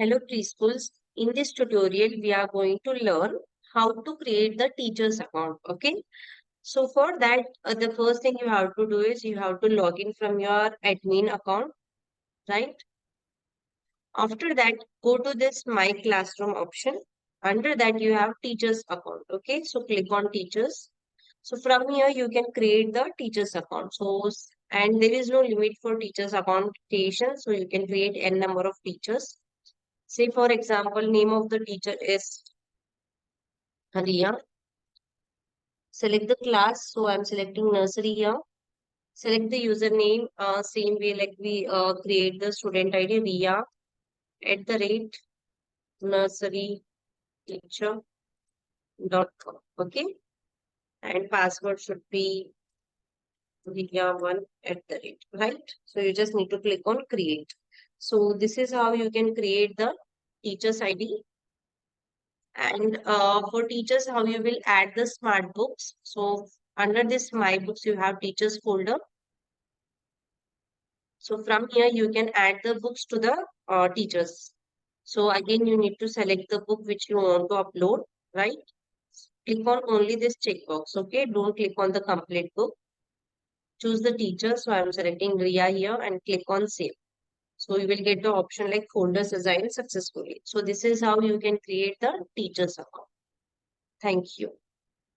Hello preschools. In this tutorial, we are going to learn how to create the teacher's account. Okay. So for that, the first thing you have to do is you have to log in from your admin account, right? After that, go to this My Classroom option. Under that, you have teacher's account. Okay. So click on teachers. So from here, you can create the teacher's account. And there is no limit for teacher's account creation. So you can create n number of teachers. Say, for example, name of the teacher is Riya. Select the class. So I'm selecting nursery here. Select the username. Same way like we create the student ID Riya @nurseryteacher.com. Okay. And password should be Riya1 @ right. So you just need to click on create. So this is how you can create the teacher's ID. And for teachers, how you will add the smart books. So under this My Books, you have teachers folder. So from here, you can add the books to the teachers. So again, you need to select the book which you want to upload, right? Click on only this checkbox, okay? Don't click on the complete book. Choose the teacher. So I'm selecting Riya here and click on save. So you will get the option like folders assigned successfully. So this is how you can create the teacher's account. Thank you.